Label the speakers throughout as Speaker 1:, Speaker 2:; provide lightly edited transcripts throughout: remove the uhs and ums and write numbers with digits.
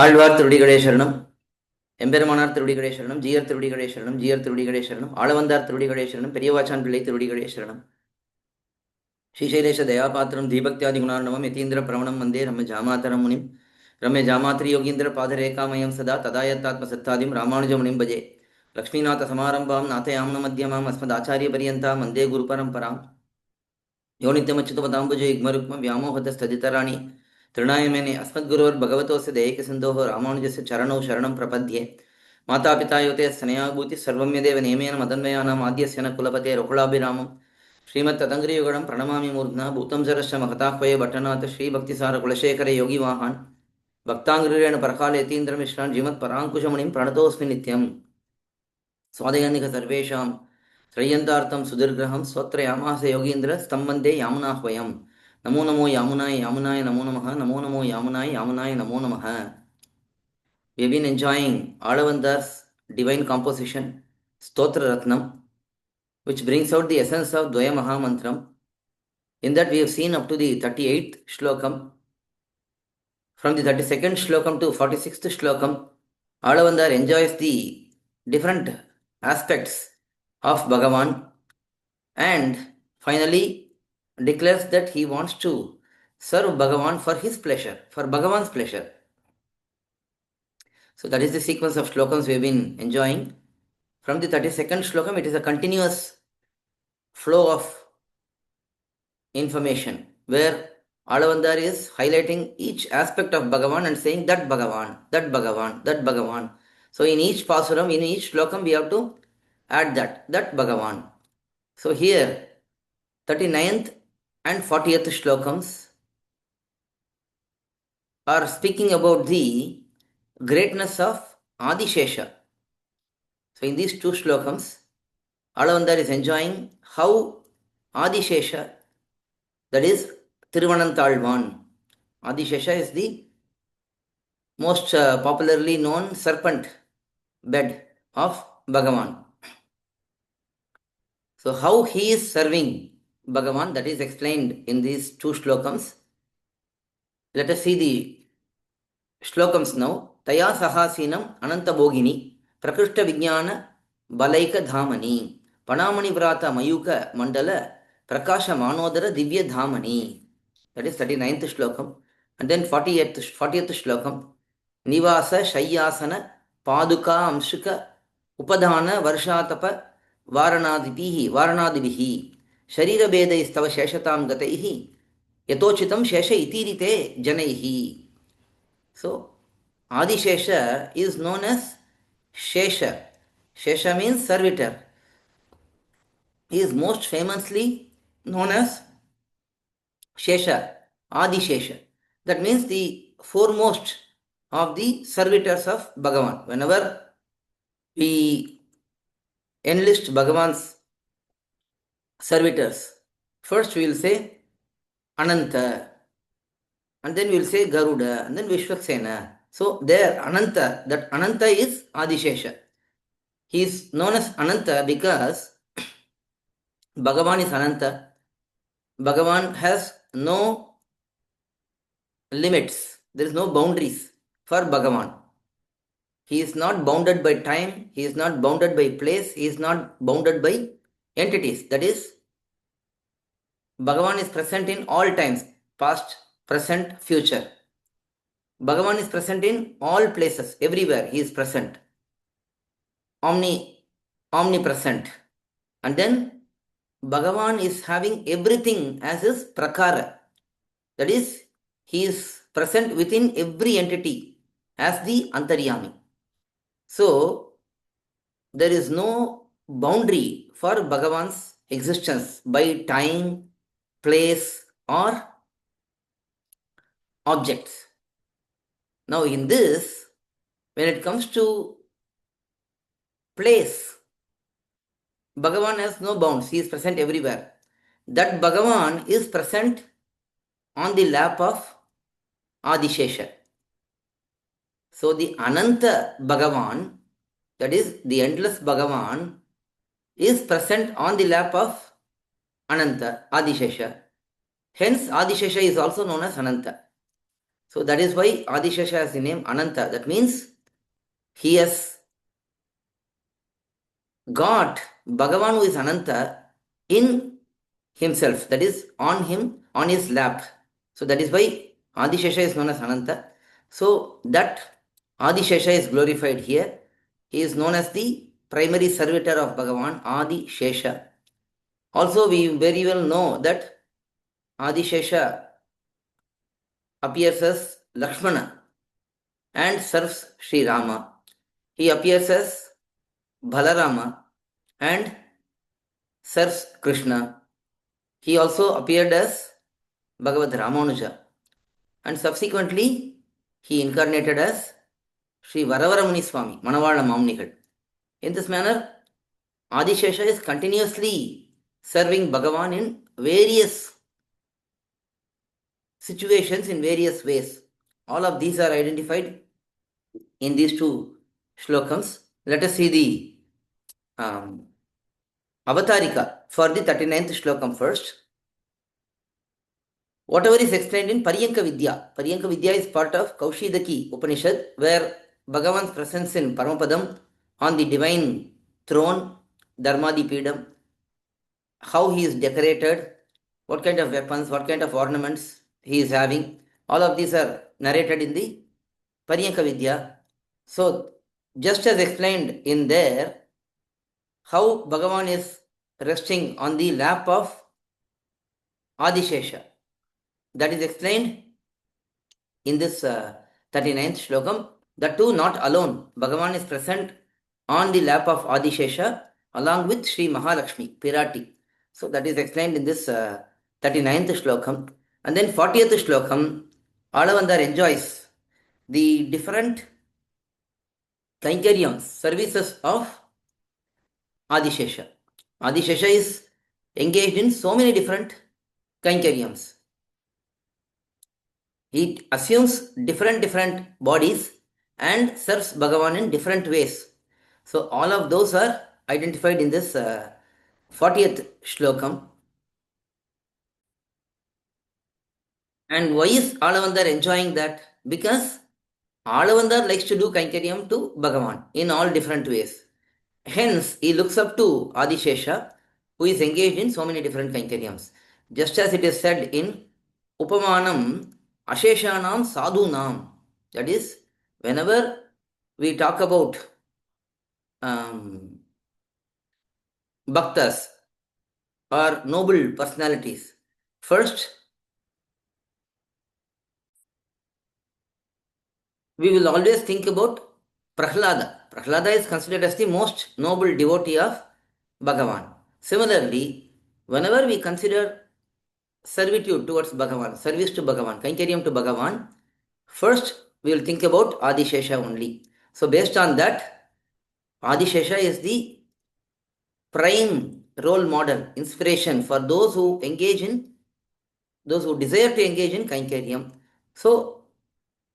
Speaker 1: ஆழ்வார் திருடிகளே சரணம், எம்பெருமானார் திருடிகளே சரணம், ஜீயர் திருடிகளே சரணம், ஜீயர் திருடிகளே சரணம், ஆளவந்தார் திருடிகளே சரணம், பெரியவாச்சான் பிள்ளை திருடிகளே சரணம். ஸ்ரீசைலேஷ தயாபாத்திரம் தீபக்தியாதி குணார்ணவம் யதீந்திர பிரவணம் வந்தே ரம்ய ஜாமாதரம் முனிம் ரம்ய ஜாமாத்ரி யோகீந்திர பாதரேகாமயம் சதா ததாயத்தாத்ம சத்தாதிம் ராமானுஜமுனிம் பஜே. லக்ஷ்மீநாத சமாரம்பாம் நாதயாம்ன மத்தியமாம் அஸ்மதாச்சாரிய பரியந்தாம் வந்தே குரு பரம்பராம். யோ நித்யமச்சுதபதாம்புஜ யுக்மருக்ம வியாமோகத ஸ்ததிதராணி திருநாயமேனே அஸ்மத்குரோர் பகவதோஸ்ய தேயகசிந்தோः ராமானுஜஸ்ய சரணௌ சரணம் பிரபத்யே. மாதாபிதா யோதே ஸ்னேயாபூதி சர்வம் யதேவ நியமேன மதன்மயானாம் ஆத்யஸ்ய ந குலபதே ரகுலாபிராமம் ஸ்ரீமத் ததங்கிரியுகடம் பிரணமாமி மூர்த்னா பூதம் சரஸ்ய மகதாஹ்வயே பட்டநாத் ஸ்ரீபக்திசார குலசேகர யோகிவாஹான் பக்தாங்கிரேண பரகால யதீந்திரமிஸ்ரான் ஜீமத் பராங்குஷமுனிம் பிரணதோஸ்மி நித்யம். स्वादयानिक सर्वेषां श्रय्यन्तार्थं सुदीर्घं स्वत्रयामास योगीन्द्र स्तम्बन्दे यामुनाह्वयम्. नमो नमो यामुनाय यामुनाय नमो नमः, नमो नमो यामुनाय यामुनाय नमो नमः. We have been enjoying Alavandar's divine composition, sthOthra rathnam, which brings out the essence of Dvaya Mahamantram. In that we have seen up to the 38th shlokam. From the 32nd shlokam to 46th shlokam, Alavandar enjoys the different aspects of Bhagavan and finally declares that he wants to serve Bhagavan for his pleasure, for Bhagavan's pleasure. So that is the sequence of shlokams we have been enjoying. From the 32nd shlokam, it is a continuous flow of information where Alavandar is highlighting each aspect of Bhagavan and saying that Bhagavan, that Bhagavan, that Bhagavan. So in each pasuram, in each shlokam, we have to add that Bhagavan. So here, 39th and 40th shlokams are speaking about the greatness of Adishesha. So in these two shlokams, Alavandar is enjoying how Adishesha, that is Thiruvanantalvan. Adishesha is the most popularly known serpent bed of Bhagavan. So how he is serving Bhagavan, that is explained in these two shlokams. Let us see the shlokams now. Taya sahasinam ananta bhogini prakrishta vijnana balaika dhamani panamani vrata mayuka mandala prakasha manodara divya dhamani. That is 39th shlokam. And then 40th shlokam. Nivasa shayyasana paduka amshuka upadhana varshatapa varanadibihi sharira bedaistav sheshatam gataihi yatochitam shesha itirite janaihi. So Adishesha is known as Shesha. Shesha means servitor. He is most famously known as Shesha, Adishesha. That means the foremost of the servitors of Bhagavan. Whenever we enlist Bhagavan's servitors, first we will say Ananta, and then we will say Garuda, and then Vishwaksena. So there Ananta, that Ananta is Adishesha. He is known as Ananta because Bhagavan is Ananta. Bhagavan has no limits. There is no boundaries for Bhagavan. He is not bounded by time. He is not bounded by place. He is not bounded by entities. That is, Bhagavan is present in all times, past, present, future. Bhagavan is present in all places, everywhere he is present. Omnipresent. And then Bhagavan is having everything as his prakara. That is, he is present within every entity as the Antaryami. So, there is no boundary for Bhagavan's existence by time, place, or objects. Now, in this, when it comes to place, Bhagavan has no bounds. He is present everywhere. That Bhagavan is present on the lap of Adishesha. So the Ananta Bhagavan, that is the endless Bhagavan, is present on the lap of Ananta, Adishesha. Hence Adishesha is also known as Ananta. So that is why Adishesha has the name Ananta. That means he has got Bhagavan who is Ananta in himself, that is on him, on his lap. So that is why Adishesha is known as Ananta. So that Adishesha is glorified here. He is known as the primary servitor of Bhagavan, Adishesha. Also, we very well know that Adishesha appears as Lakshmana and serves Sri Rama. He appears as Balarama and serves Krishna. He also appeared as Bhagavad Ramanuja, and subsequently he incarnated as Sri Varavaramuni Swami, Manavala Mamnigal. In this manner, Adishesha is continuously serving Bhagavan in various situations, in various ways. All of these are identified in these two shlokams. Let us see the avatarika for the 39th shlokam first. Whatever is explained in Paryanka Vidya. Paryanka Vidya is part of Kaushidaki Upanishad, where Bhagavan's presence in Paramapadam on the divine throne, Dharmadi Pedam, how he is decorated, what kind of weapons, what kind of ornaments he is having. All of these are narrated in the Paryanka Vidya. So, just as explained in there, how Bhagavan is resting on the lap of Adishesha. That is explained in this 39th shlokam. That too not alone. Bhagavan is present on the lap of Adishesha along with Sri Mahalakshmi, Pirati. So that is explained in this 39th shlokam. And then 40th shlokam, Alavandar enjoys the different Kainkariams, services of Adishesha. Adishesha is engaged in so many different Kainkariams. He assumes different bodies and serves Bhagavan in different ways. So all of those are identified in this 40th shlokam. And why is Alavandar enjoying that? Because Alavandar likes to do Kainkariam to Bhagavan in all different ways. Hence, he looks up to Adishesha, who is engaged in so many different Kainkariams. Just as it is said in Upamanam Asheshanam Sadhunam. That is, whenever we talk about bhaktas or noble personalities, first we will always think about Prahlada. Prahlada is considered as the most noble devotee of Bhagavan. Similarly, whenever we consider servitude towards Bhagavan, service to Bhagavan, Kainkariam to Bhagavan, first we will think about Adishesha only. So based on that, Adishesha is the prime role model, inspiration for those who desire to engage in Kainkariam. So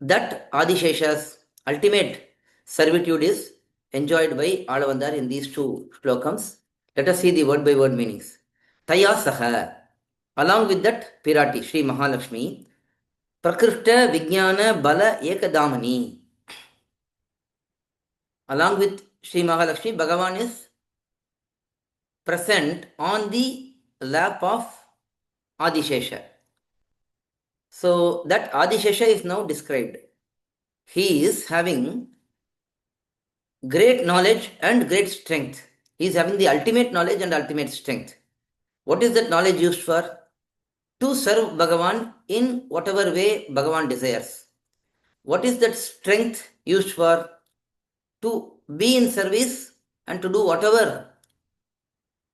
Speaker 1: that Adishesha's ultimate servitude is enjoyed by Alavandar in these two shlokams. Let us see the word by word meanings. Taya saha. Along with that, Pirati, Sri Mahalakshmi, Prakrishta Vijnana Bala Ekadamani. Along with Sri Mahalakshmi, Bhagavan is present on the lap of Adishesha. So that Adishesha is now described. He is having great knowledge and great strength. He is having the ultimate knowledge and ultimate strength. What is that knowledge used for? To serve Bhagavan in whatever way Bhagavan desires. What is that strength used for? To be in service and to do whatever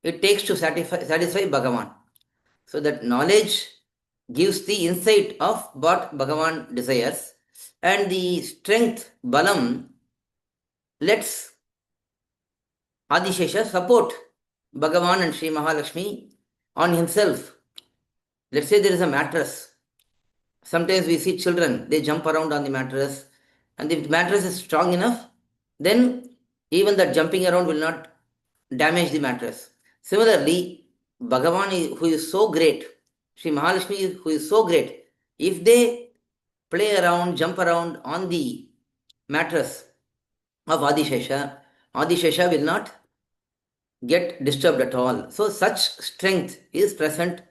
Speaker 1: it takes to satisfy Bhagavan. So that knowledge gives the insight of what Bhagavan desires, and the strength, Balam, lets Adishesha support Bhagavan and Sri Mahalakshmi on himself. Let's say there is a mattress. Sometimes we see children, they jump around on the mattress, and if the mattress is strong enough, then even that jumping around will not damage the mattress. Similarly, Bhagavan, who is so great, Sri Mahalakshmi, who is so great, if they play around, jump around on the mattress of Adishesha, Adishesha will not get disturbed at all. So such strength is present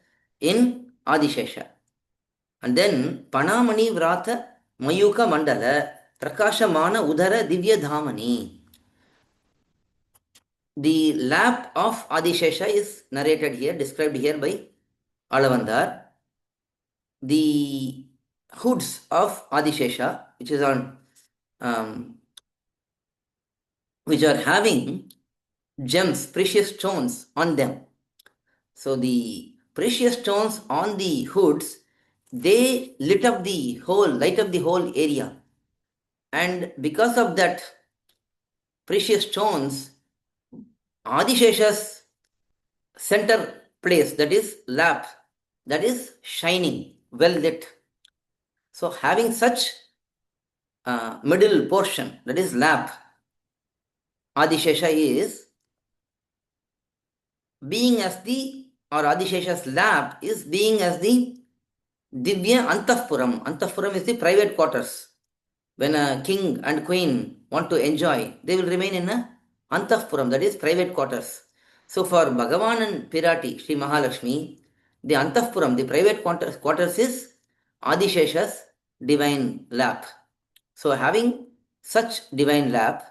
Speaker 1: in Adishesha. And then Panamani Vrata Mayuka Mandala Prakashamana Udara Divya Dhamani. The lap of Adishesha is narrated here, described here by Alavandar. The hoods of Adishesha, which is on which are having gems, precious stones on them. So the precious stones on the hoods, they light up the whole area. And because of that precious stones, Adishesha's center place, that is lap, that is shining, well lit. So having such middle portion, that is lap, Adishesha is being as the, or Adishesha's lap is being as the Divya Antahpuram. Antahpuram is the private quarters. When a king and queen want to enjoy, they will remain in a Antahpuram, that is private quarters. So for Bhagavan and Pirati, Sri Mahalakshmi, the Antahpuram, the private quarters is Adishesha's divine lap. So having such divine lap,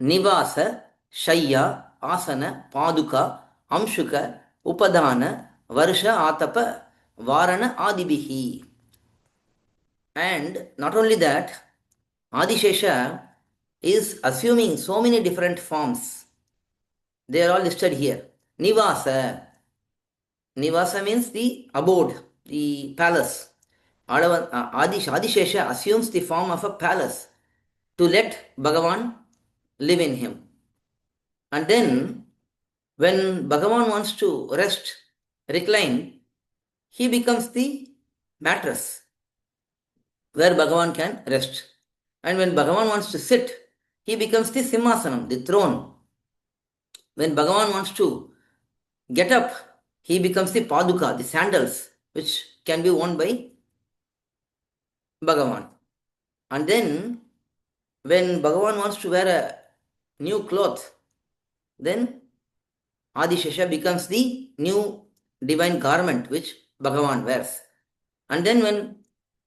Speaker 1: Nivasa, Shayya, Asana, Paduka, Amshuka, Upadana, Varsha, Atapa, Varana, Adibihi. And not only that, Adishesha is assuming so many different forms. They are all listed here. Nivasa. Nivasa means the abode, the palace. Adishesha assumes the form of a palace to let Bhagavan live in him. And then, when Bhagavan wants to rest, recline, he becomes the mattress where Bhagavan can rest. And when Bhagavan wants to sit, he becomes the Simhasanam, the throne. When Bhagavan wants to get up, he becomes the Paduka, the sandals, which can be worn by Bhagavan. And then, when Bhagavan wants to wear a new cloth, then Adishesha becomes the new divine garment which Bhagavan wears. And then when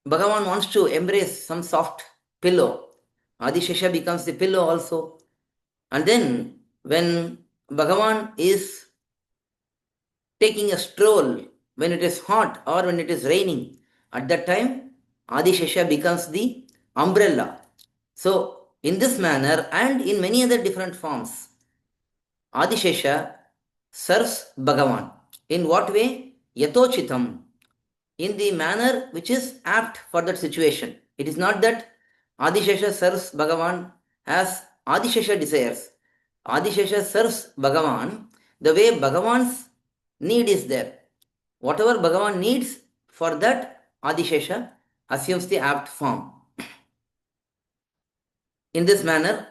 Speaker 1: Bhagavan wants to embrace some soft pillow, Adishesha becomes the pillow also. And then when Bhagavan is taking a stroll, when it is hot or when it is raining, at that time Adishesha becomes the umbrella. So in this manner and in many other different forms, Adishesha serves Bhagavan. In what way? Yatochitam. In the manner which is apt for that situation. It is not that Adishesha serves Bhagavan as Adishesha desires. Adishesha serves Bhagavan the way Bhagavan's need is there. Whatever Bhagavan needs, for that Adishesha assumes the apt form. In this manner,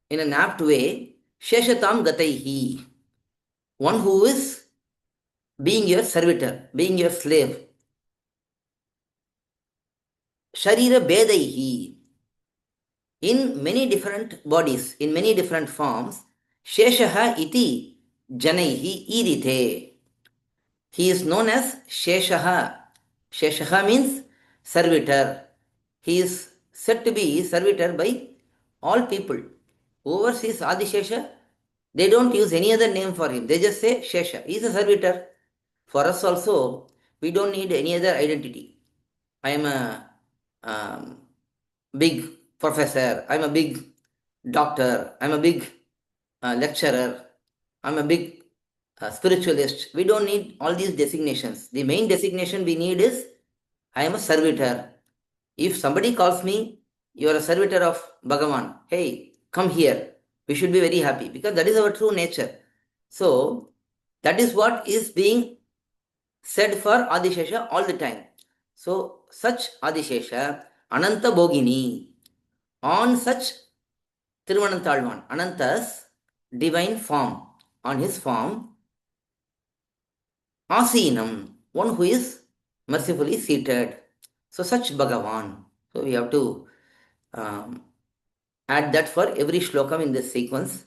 Speaker 1: in an apt way, Sheshatam Gataihi, one who is being your servitor, being your slave. Sharira Bedaihi, in many different bodies, in many different forms, Sheshaha iti Janaihi Irite. He is known as Sheshaha. Sheshaha means servitor. He is said to be servitor by all people. Whoever sees Adishesha, they don't use any other name for him. They just say Shesha. He is a servitor. For us also, we don't need any other identity. I am a big professor. I am a big doctor. I am a big lecturer. I am a big spiritualist. We don't need all these designations. The main designation we need is I am a servitor. If somebody calls me, you are a servitor of Bhagavan. Hey, come here. We should be very happy because that is our true nature. So that is what is being said for Adishesha all the time. So such Adishesha, Ananta Bhogini, on such Thiruvananthalvan, Ananta's divine form, on his form, Asinam, one who is mercifully seated. So such Bhagavan. So we have to add that for every shlokam in this sequence.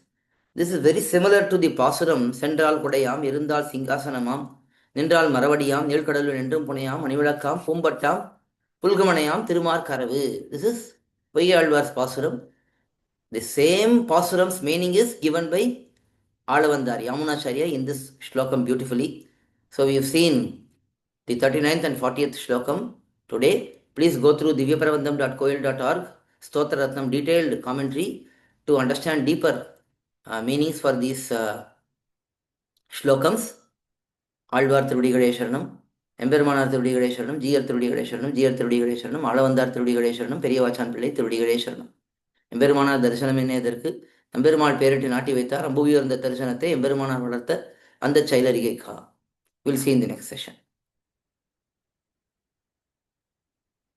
Speaker 1: This is very similar to the Pasuram, Sendral Kudayam, Irundal Singhasanamam, Nindral Maravadiyam, Nilkadalu Nendrum Punayam, Manivilakam, Pumbattam, Pulgamanayam, Tirumar Karavu. This is Vaiyalvar's Pasuram. The same Pasuram's meaning is given by Alavandar, Yamunacharya in this shlokam beautifully. So we have seen the 39th and 40th shlokam today. Please go through divyaprabandham.coil.org, sthOthra rathnam detailed commentary to understand deeper meanings for these shlokams. Alvar திருவடிகளே சரணம், எம்பெருமானார் திருவடிகளே சரணம், ஜீயர் திருவடிகளே சரணம், ஜீயர் திருவடிகளே சரணம், ஆளவந்தார் திருவடிகளே சரணம், பெரியவாச்சான் பிள்ளை திருவடிகளே சரணம். எம்பெருமானார் தரிசனம் என்ன எதற்கு? எம்பெருமாள் பேரிட்டு நாட்டி வைத்தார். அம்புவியுயர்ந்த தரிசனத்தை எம்பெருமானார் வளர்த்த அந்த செயலறிகைக்கா. We'll see in the next session.